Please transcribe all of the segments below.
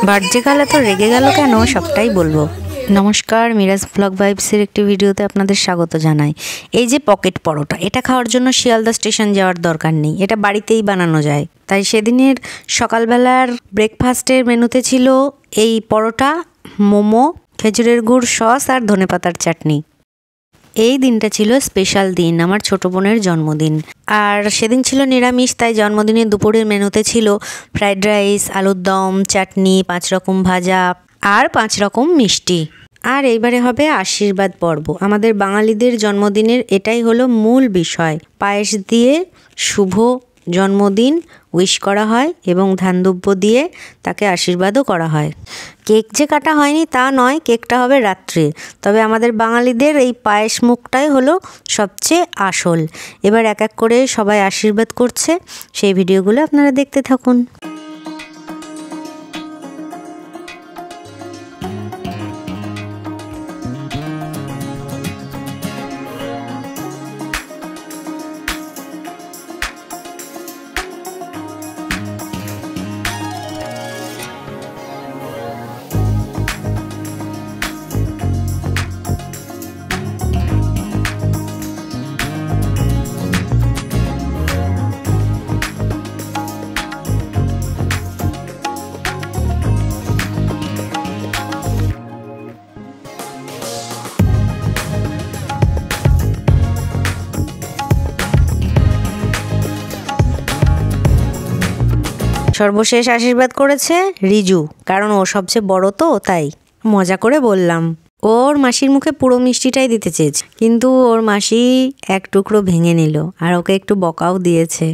Birthday গালে তো রেগে গেল কেন সবটাই বলবো। নমস্কার, মিরাজ ব্লগ ভাইবসের একটি ভিডিওতে আপনাদের স্বাগত জানাই। এই যে পকেট পরোটা, এটা খাওয়ার জন্য শিয়ালদা স্টেশন যাওয়ার দরকার নেই, এটা বাড়িতেই বানানো যায়। তাই সেদিনের সকালবেলার ব্রেকফাস্টের মেনুতে ছিল এই পরোটা, মোমো, খেজুরের গুড়, সস আর ধনেপাতার চাটনি। এই দিনটা ছিল স্পেশাল দিন, আমার ছোট বোনের জন্মদিন। আর সেদিন ছিল নিরামিষ, তাই জন্মদিনের দুপুরের মেনুতে ছিল ফ্রাইড রাইস, আলুর দম, চাটনি, 5 রকম ভাজা আর 5 রকম মিষ্টি। আর এইবারে হবে আশীর্বাদ পর্ব। আমাদের বাঙালিদের জন্মদিনের এটাই হলো মূল বিষয়। পায়েস দিয়ে শুভ জন্মদিন উইশ করা হয় এবং ধানদুব্য দিয়ে তাকে আশীর্বাদও করা হয়। কেক যে কাটা হয়নি তা নয়, কেকটা হবে রাত্রে। তবে আমাদের বাঙালিদের এই পায়েস মুখটাই হলো সবচেয়ে আসল। এবার এক এক করে সবাই আশীর্বাদ করছে, সেই ভিডিওগুলো আপনারা দেখতে থাকুন। সর্বশেষ আশীর্বাদ করেছে রিজু, কারণ ও সবচেয়ে বড় তো, তাই মজা করে বললাম। ওর মাসির মুখে পুরো মিষ্টিটাই দিতে চেয়েছে, কিন্তু ওর মাসি এক টুকরো ভেঙে নিল আর ওকে একটু বকাও দিয়েছে।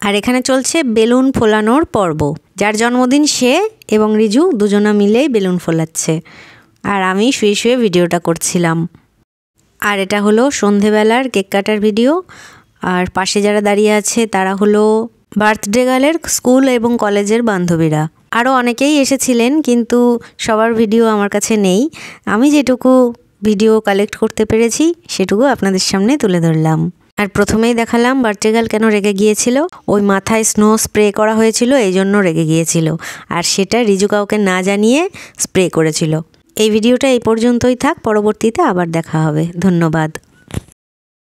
আর এখানে চলছে বেলুন ফোলানোর পর্ব। যার জন্মদিন সে এবং রিজু দুজনা মিলেই বেলুন ফোলাচ্ছে, আর আমি শুয়ে শুয়ে ভিডিওটা করছিলাম। আর এটা হলো সন্ধেবেলার কেক কাটার ভিডিও। আর পাশে যারা দাঁড়িয়ে আছে তারা হলো বার্থডে গার্লের স্কুল এবং কলেজের বান্ধবীরা। আরও অনেকেই এসেছিলেন, কিন্তু সবার ভিডিও আমার কাছে নেই। আমি যেটুকু ভিডিও কালেক্ট করতে পেরেছি সেটুকু আপনাদের সামনে তুলে ধরলাম। আর প্রথমেই দেখালাম বার্থডে গার্ল কেন রেগে গিয়েছিল। ওই মাথায় স্নো স্প্রে করা হয়েছিল, এই জন্য রেগে গিয়েছিল। আর সেটা রিজু কাউকে না জানিয়ে স্প্রে করেছিল। এই ভিডিওটা এই পর্যন্তই থাক, পরবর্তীতে আবার দেখা হবে। ধন্যবাদ।